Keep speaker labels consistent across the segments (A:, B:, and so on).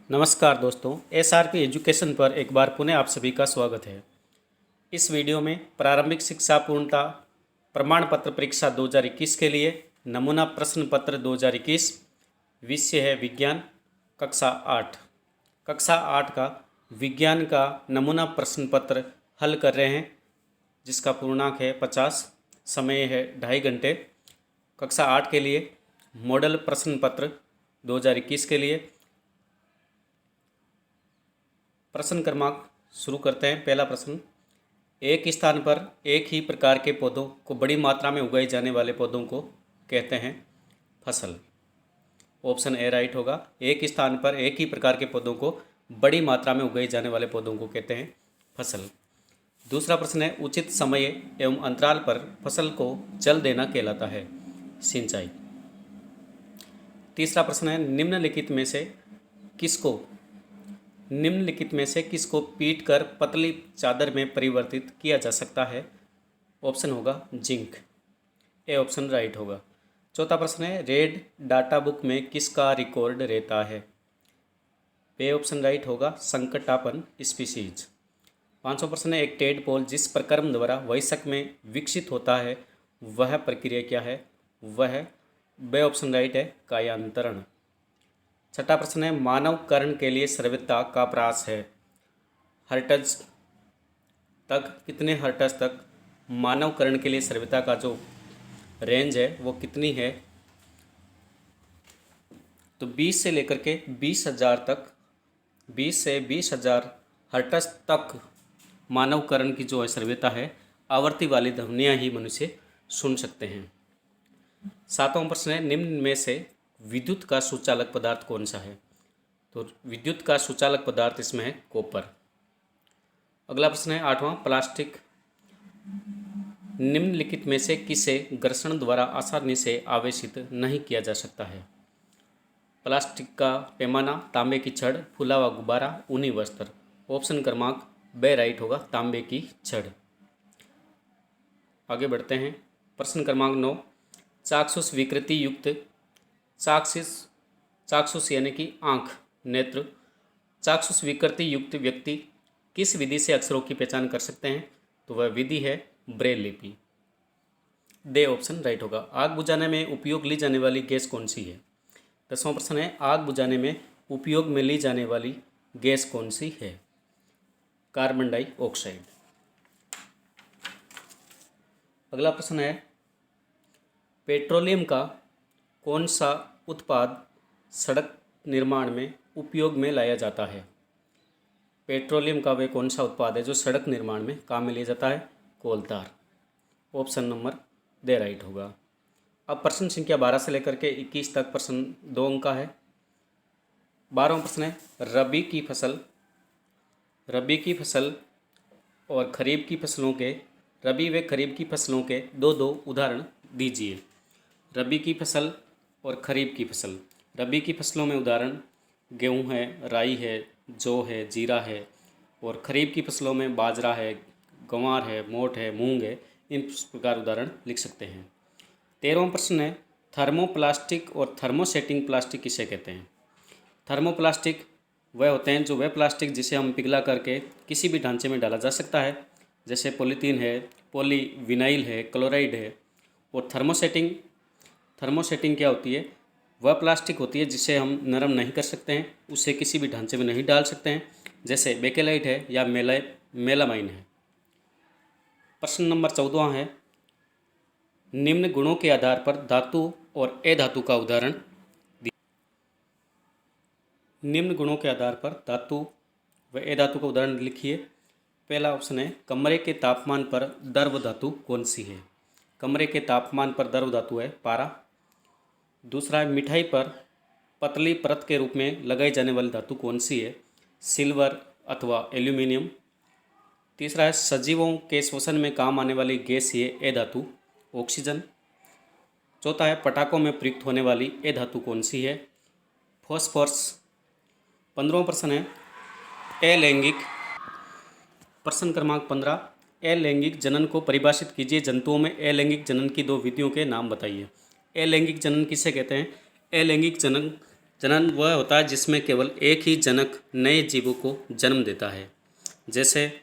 A: नमस्कार दोस्तों, SRP education पर एक बार पुनः आप सभी का स्वागत है। इस वीडियो में प्रारंभिक शिक्षा पूर्णता प्रमाण पत्र परीक्षा 2021 के लिए नमूना प्रश्न पत्र 2021 विषय है विज्ञान कक्षा 8। कक्षा 8 का विज्ञान का नमूना प्रश्न पत्र हल कर रहे हैं, जिसका पूर्णांक है 50। समय है 2.5 घंटे। कक्षा 8 के लिए मॉडल प्रश्न पत्र 2021 के लिए प्रश्न क्रमांक शुरू करते हैं। पहला प्रश्न, एक स्थान पर एक ही प्रकार के पौधों को बड़ी मात्रा में उगाए जाने वाले पौधों को कहते हैं फसल। ऑप्शन ए राइट होगा। एक स्थान पर एक ही प्रकार के पौधों को बड़ी मात्रा में उगाए जाने वाले पौधों को कहते हैं फसल। दूसरा प्रश्न है, उचित समय एवं अंतराल पर फसल को जल देना कहलाता है सिंचाई। तीसरा प्रश्न है, निम्नलिखित में से किसको पीट कर पतली चादर में परिवर्तित किया जा सकता है। ऑप्शन होगा जिंक। ए ऑप्शन राइट होगा। चौथा प्रश्न है, रेड डाटा बुक में किसका रिकॉर्ड रहता है। ए ऑप्शन राइट होगा, संकटापन स्पीशीज। पांचवा प्रश्न है, एक टेडपोल जिस प्रक्रम द्वारा वयस्क में विकसित होता है वह प्रक्रिया क्या है। वह बे ऑप्शन राइट है, कायांतरण। छठा प्रश्न है, मानवकरण के लिए सर्वोत्तम का प्रयास है हर्ट्ज तक। कितने हर्ट्ज तक मानवकरण के लिए सर्वोत्तम का जो रेंज है वो कितनी है। तो 20 से लेकर के 20,000 तक, 20 से 20,000 हर्ट्ज तक मानवकरण की जो है सर्वोत्तम है। आवर्ती वाली ध्वनियाँ ही मनुष्य सुन सकते हैं। सातवां प्रश्न है, निम्न में से विद्युत का सुचालक पदार्थ कौन सा है। तो विद्युत का सुचालक पदार्थ इसमें है कॉपर। अगला प्रश्न है आठवां, प्लास्टिक निम्नलिखित में से किसे घर्षण द्वारा आसानी से आवेशित नहीं किया जा सकता है। प्लास्टिक का पैमाना, तांबे की छड़, फूला हुआ गुब्बारा, ऊनी वस्त्र। ऑप्शन क्रमांक बे राइट होगा, तांबे की छड़। आगे बढ़ते हैं। प्रश्न क्रमांक 9, चाक्षुष विकृति युक्त चाक्षुष यानी कि आँख, नेत्र। चाक्षुष विकृति युक्त व्यक्ति किस विधि से अक्षरों की पहचान कर सकते हैं। तो वह विधि है ब्रेल लिपि। दे ऑप्शन राइट होगा। आग बुझाने में उपयोग ली जाने वाली गैस कौन सी है। 10वां प्रश्न है, आग बुझाने में उपयोग में ली जाने वाली गैस कौन सी है। Carbon dioxide. अगला प्रश्न है, पेट्रोलियम का कौन सा उत्पाद सड़क निर्माण में उपयोग में लाया जाता है। पेट्रोलियम का वह कौन सा उत्पाद है जो सड़क निर्माण में काम में लिया जाता है। कोलतार। ऑप्शन नंबर दे राइट होगा। अब प्रश्न संख्या 12 से लेकर के 21 तक प्रश्न 2 अंक का है। 12वां प्रश्न है, रबी की फसल और खरीफ की फसलों के, रबी व खरीफ की फसलों के दो उदाहरण दीजिए। रबी की फसल और खरीफ की फसल। रबी की फसलों में उदाहरण गेहूं है, राई है, जौ है, जीरा है। और खरीफ की फसलों में बाजरा है, गंवार है, मोठ है, मूंग है। इन प्रकार उदाहरण लिख सकते हैं। 13वां प्रश्न है, थर्मोप्लास्टिक और थर्मोसेटिंग प्लास्टिक किसे कहते हैं। थर्मोप्लास्टिक वह होते हैं जो वह प्लास्टिक जिसे हम पिघला करके किसी भी ढांचे में डाला जा सकता है, जैसे पॉलीथीन है, पॉलीविनाइल है, क्लोराइड है। और थर्मोसेटिंग क्या होती है, वह प्लास्टिक होती है जिसे हम नरम नहीं कर सकते हैं, उसे किसी भी ढांचे में नहीं डाल सकते हैं, जैसे बेकेलाइट है या मेलामाइन है। प्रश्न नंबर 14 है, निम्न गुणों के आधार पर धातु और अधातु का उदाहरण दिए। निम्न गुणों के आधार पर धातु व अधातु का उदाहरण लिखिए। पहला ऑप्शन है, कमरे के तापमान पर द्रव धातु कौन सी है। कमरे के तापमान पर द्रव धातु है पारा। दूसरा है, मिठाई पर पतली परत के रूप में लगाई जाने वाली धातु कौन सी है। सिल्वर अथवा एल्यूमिनियम। तीसरा है, सजीवों के श्वसन में काम आने वाली गैस है अधातु, ऑक्सीजन। चौथा है, पटाखों में प्रयुक्त होने वाली अधातु कौन सी है। फॉस्फोरस। 15वां प्रश्न है, अलैंगिक। प्रश्न क्रमांक 15, अलैंगिक जनन को परिभाषित कीजिए। जंतुओं में अलैंगिक जनन की 2 विधियों के नाम बताइए। अलैंगिक जनन किसे कहते हैं। अलैंगिक जनन जनन वह होता है जिसमें केवल एक ही जनक नए जीवों को जन्म देता है। जैसे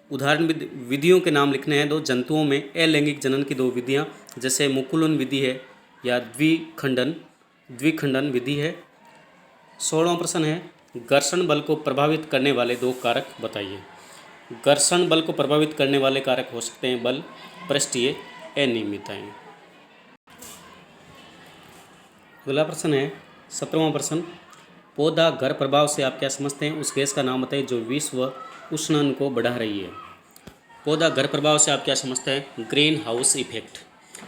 A: उदाहरण विधियों के नाम लिखने हैं। दो जंतुओं में अलैंगिक जनन की दो विधियां, जैसे मुकुलन विधि है या द्विखंडन विधि है। 16वां प्रश्न है, घर्षण बल को प्रभावित करने वाले दो कारक बताइए। घर्षण बल को प्रभावित करने वाले कारक हो सकते हैं बल, पृष्ठीय अनियमितताएं। अगला प्रश्न है 17वां प्रश्न, पौधा घर प्रभाव से आप क्या समझते हैं? उस गैस का नाम बताइए जो विश्व उष्णन को बढ़ा रही है। पौधा घर प्रभाव से आप क्या समझते हैं? Green house effect.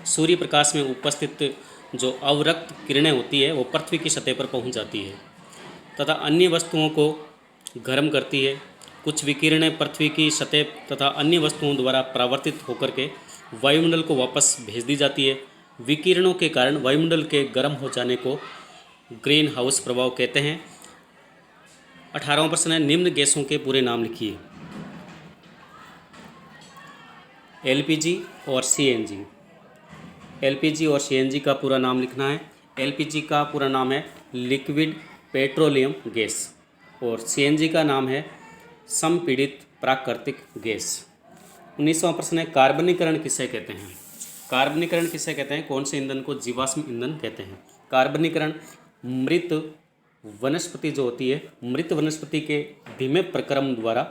A: सूर्य प्रकाश में उपस्थित जो अवरक्त किरणें होती है वो पृथ्वी की सतह पर पहुंच जाती है तथा अन्य वस्तुओं को गर्म करती है। कुछ विकिरणें पृथ्वी की सतह तथा अन्य वस्तुओं द्वारा परावर्तित होकर के वायुमंडल को वापस भेज दी जाती है। विकिरणों के कारण वायुमंडल के गर्म हो जाने को ग्रीन हाउस प्रभाव कहते हैं। 18वां प्रश्न है, निम्न गैसों के पूरे नाम लिखिए। एलपीजी और सीएनजी। एलपीजी और सीएनजी का पूरा नाम लिखना है। एलपीजी का पूरा नाम है लिक्विड पेट्रोलियम गैस और सीएनजी का नाम है संपीड़ित प्राकृतिक गैस। 19वां प्रश्न है, कार्बनीकरण किसे कहते हैं? कार्बनीकरण किसे कहते हैं? कौन से ईंधन को जीवाश्म ईंधन कहते हैं? कार्बनीकरण मृत वनस्पति जो होती है, मृत वनस्पति के धीमे प्रक्रम द्वारा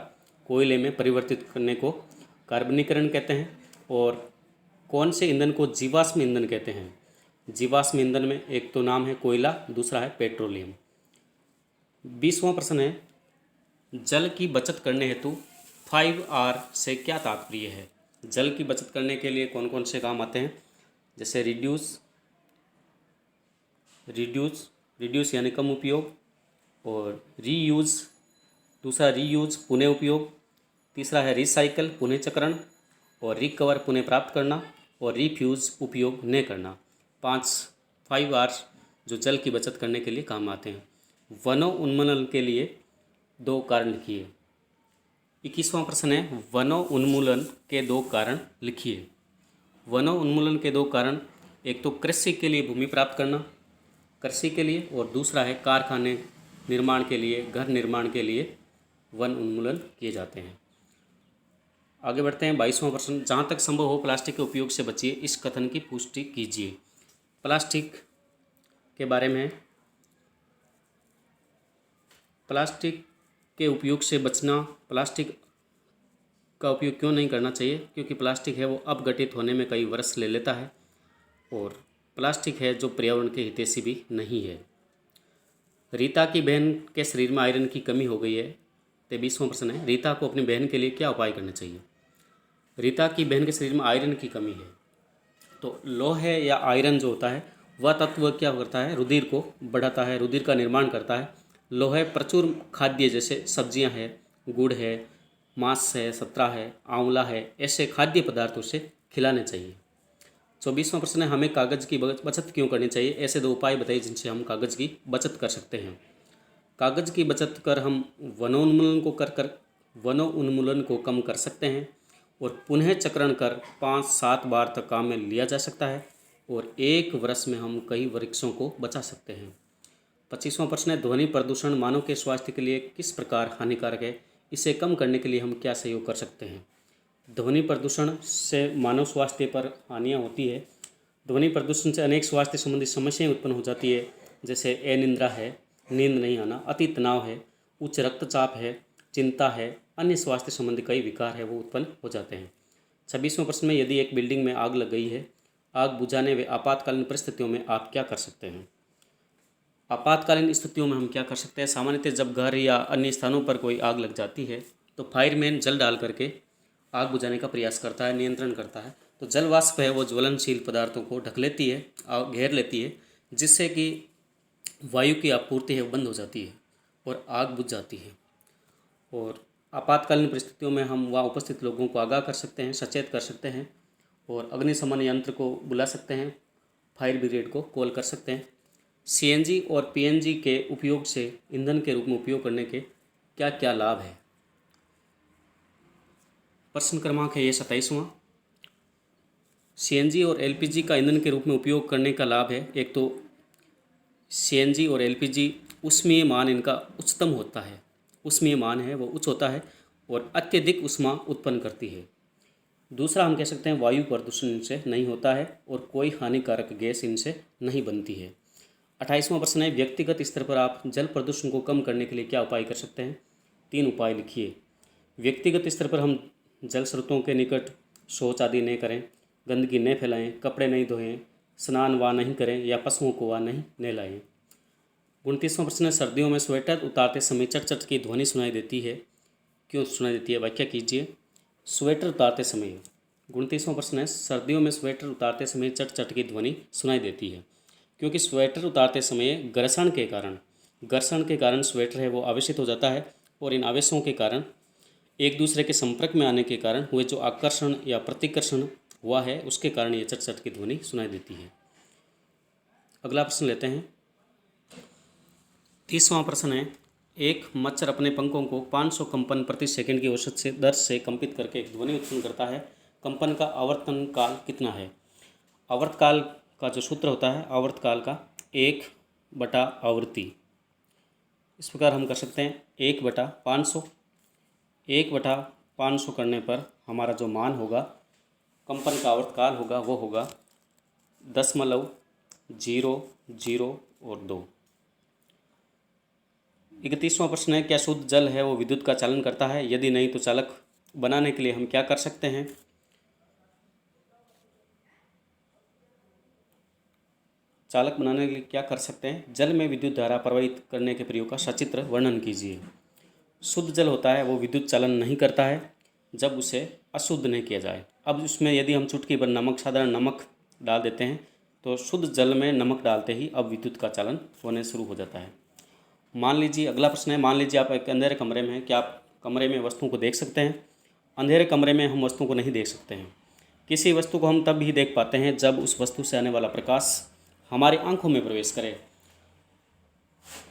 A: कोयले में परिवर्तित करने को कार्बनीकरण कहते हैं। और कौन से ईंधन को जीवाश्म ईंधन कहते हैं? जीवाश्म ईंधन में एक तो नाम है कोयला, दूसरा है पेट्रोलियम। 20वां प्रश्न है, जल की बचत करने हेतु 5R से क्या तात्पर्य है? जल की बचत करने के लिए कौन कौन से काम आते हैं? जैसे रिड्यूस यानी कम उपयोग, और रीयूज, दूसरा रीयूज पुनः उपयोग, तीसरा है रिसाइकल पुनः चक्रण, और रिकवर पुनः प्राप्त करना, और रिफ्यूज़ उपयोग न करना। 5R जो जल की बचत करने के लिए काम आते हैं। वनों उन्मूलन के लिए दो कारण लिखिए। 21वां प्रश्न है, वनों उन्मूलन के दो कारण लिखिए। वनों उन्मूलन के दो कारण, एक तो कृषि के लिए भूमि प्राप्त करना, कृषि के लिए, और दूसरा है कारखाने निर्माण के लिए, घर निर्माण के लिए वन उन्मूलन किए जाते हैं। आगे बढ़ते हैं 22वां प्रश्न, जहाँ तक संभव हो प्लास्टिक के उपयोग से बचिए, इस कथन की पुष्टि कीजिए। प्लास्टिक के बारे में, प्लास्टिक के उपयोग से बचना, प्लास्टिक का उपयोग क्यों नहीं करना चाहिए? क्योंकि प्लास्टिक है वो अपघटित होने में कई वर्ष ले लेता है, और प्लास्टिक है जो पर्यावरण के हितैषी भी नहीं है। रीता की बहन के शरीर में आयरन की कमी हो गई है। 23वां प्रश्न है, रीता को अपनी बहन के लिए क्या उपाय करने चाहिए? रीता की बहन के शरीर में आयरन की कमी है, तो लौह या आयरन जो होता है वह तत्व क्या करता है? रुधिर को बढ़ाता है, रुधिर का निर्माण करता है। लौह प्रचुर खाद्य जैसे सब्जियां हैं, गुड़ है, मांस है, संतरा है, आंवला है, ऐसे खाद्य पदार्थों से खिलाने चाहिए। 24वां प्रश्न है, हमें कागज़ की बचत क्यों करनी चाहिए? ऐसे दो उपाय बताइए जिनसे हम कागज़ की बचत कर सकते हैं। कागज़ की बचत कर हम वनों उन्मूलन को कम कर सकते हैं, और पुनः चक्रण कर 5-7 बार तक काम में लिया जा सकता है, और एक वर्ष में हम कई वृक्षों को बचा सकते हैं। 25वां प्रश्न है, ध्वनि प्रदूषण मानव के स्वास्थ्य के लिए किस प्रकार हानिकारक है? इसे कम करने के लिए हम क्या सहयोग कर सकते हैं? ध्वनि प्रदूषण से मानव स्वास्थ्य पर हानियाँ होती है। ध्वनि प्रदूषण से अनेक स्वास्थ्य संबंधी समस्याएं उत्पन्न हो जाती है, जैसे अनिद्रा है, नींद नहीं आना, अति तनाव है, उच्च रक्तचाप है, चिंता है, अन्य स्वास्थ्य संबंधी कई विकार है वो उत्पन्न हो जाते हैं। 26वां प्रश्न में, यदि एक बिल्डिंग में आग लग गई है, आग बुझाने व आपातकालीन परिस्थितियों में आप क्या कर सकते हैं? आपातकालीन स्थितियों में हम क्या कर सकते हैं? सामान्यतः जब घर या अन्य स्थानों पर कोई आग लग जाती है तो फायरमैन जल डाल करके आग बुझाने का प्रयास करता है, नियंत्रण करता है। तो जल वाष्प है वो ज्वलनशील पदार्थों को ढक लेती है, घेर लेती है, जिससे कि वायु की आपूर्ति है वो बंद हो जाती है और आग बुझ जाती है। और आपातकालीन परिस्थितियों में हम वहाँ उपस्थित लोगों को आगाह कर सकते हैं, सचेत कर सकते हैं, और अग्निशमन यंत्र को बुला सकते हैं, फायर ब्रिगेड को कॉल कर सकते हैं। सीएनजी और पीएनजी के उपयोग से ईंधन के रूप में उपयोग करने के क्या क्या लाभ है? प्रश्न क्रमांक है ये 27वां। सीएनजी और एलपीजी का ईंधन के रूप में उपयोग करने का लाभ है, एक तो CNG और LPG ऊष्मीय मान इनका उच्चतम होता है, ऊष्मीय मान है वो उच्च होता है और अत्यधिक ऊष्मा उत्पन्न करती है। दूसरा हम कह सकते हैं वायु प्रदूषण इनसे नहीं होता है और कोई हानिकारक गैस इनसे नहीं बनती है। 28वां प्रश्न है, व्यक्तिगत स्तर पर आप जल प्रदूषण को कम करने के लिए क्या उपाय कर सकते हैं? 3 उपाय लिखिए। व्यक्तिगत स्तर पर हम जल स्रोतों के निकट शौच आदि नहीं करें, गंदगी नहीं फैलाएं, कपड़े नहीं धोएं, स्नान व नहीं करें या पशुओं को व नहीं नहलाएं। 29वां प्रश्न है, सर्दियों में स्वेटर उतारते समय चट चट की ध्वनि सुनाई देती है, क्यों सुनाई देती है? व्याख्या कीजिए। स्वेटर उतारते समय, 29वां प्रश्न है, सर्दियों में स्वेटर उतारते समय चट चट की ध्वनि सुनाई देती है क्योंकि स्वेटर उतारते समय घर्षण के कारण स्वेटर है वो आवेशित हो जाता है और इन आवेशों के कारण एक दूसरे के संपर्क में आने के कारण हुए जो आकर्षण या प्रतिकर्षण हुआ है उसके कारण ये चट चट की ध्वनि सुनाई देती है। अगला प्रश्न लेते हैं। 30वां प्रश्न है, एक मच्छर अपने पंखों को 500 कंपन प्रति सेकंड की औसत से दर से कंपित करके एक ध्वनि उत्पन्न करता है। कंपन का आवर्तन काल कितना है? आवर्तकाल का जो सूत्र होता है, आवर्तकाल का 1/आवृत्ति। इस प्रकार हम कर सकते हैं 1/500। 1/500 करने पर हमारा जो मान होगा, कंपन का आवर्तकाल होगा, वो होगा 0.00 और 2। 31वां प्रश्न है, क्या शुद्ध जल है वो विद्युत का चालन करता है? यदि नहीं तो चालक बनाने के लिए हम क्या कर सकते हैं? चालक बनाने के लिए क्या कर सकते हैं? जल में विद्युत धारा प्रवाहित करने के प्रयोग का सचित्र वर्णन कीजिए। शुद्ध जल होता है वो विद्युत चालन नहीं करता है जब उसे अशुद्ध नहीं किया जाए। अब उसमें यदि हम चुटकी भर नमक, साधारण नमक डाल देते हैं तो शुद्ध जल में नमक डालते ही अब विद्युत का चालन होने शुरू हो जाता है। मान लीजिए, अगला प्रश्न है, मान लीजिए आप एक अंधेरे कमरे में हैं, क्या आप कमरे में वस्तुओं को देख सकते हैं? अंधेरे कमरे में हम वस्तुओं को नहीं देख सकते हैं। किसी वस्तु को हम तब ही देख पाते हैं जब उस वस्तु से आने वाला प्रकाश हमारी आंखों में प्रवेश करे।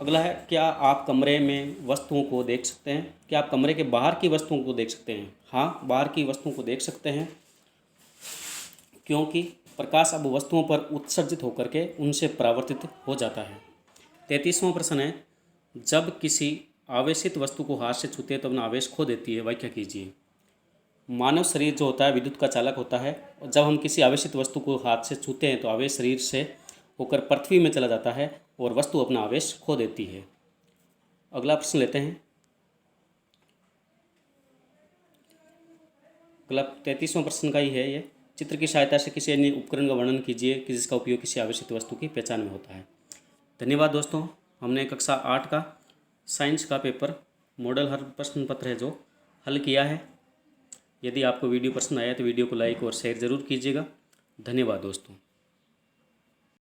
A: अगला है, क्या आप कमरे में वस्तुओं को देख सकते हैं? क्या आप कमरे के बाहर की वस्तुओं को देख सकते हैं? हाँ, बाहर की वस्तुओं को देख सकते हैं क्योंकि प्रकाश अब वस्तुओं पर उत्सर्जित होकर के उनसे परावर्तित हो जाता है। 33वां प्रश्न है, जब किसी आवेशित वस्तु को हाथ से छूते हैं तो अपना आवेश खो देती है, व्याख्या कीजिए। मानव शरीर जो होता है विद्युत का चालक होता है और जब हम किसी आवेशित वस्तु को हाथ से छूते हैं तो आवेश शरीर से होकर पृथ्वी में चला जाता है और वस्तु अपना आवेश खो देती है। अगला प्रश्न लेते हैं। अगला 33वां प्रश्न का ही है ये, चित्र की सहायता से किसी अन्य उपकरण का वर्णन कीजिए कि जिसका उपयोग किसी आवेशित वस्तु की पहचान में होता है। धन्यवाद दोस्तों, हमने कक्षा 8 का साइंस का पेपर मॉडल हर प्रश्न पत्र है जो हल किया है। यदि आपको वीडियो पसंद आया तो वीडियो को लाइक और शेयर ज़रूर कीजिएगा। धन्यवाद दोस्तों।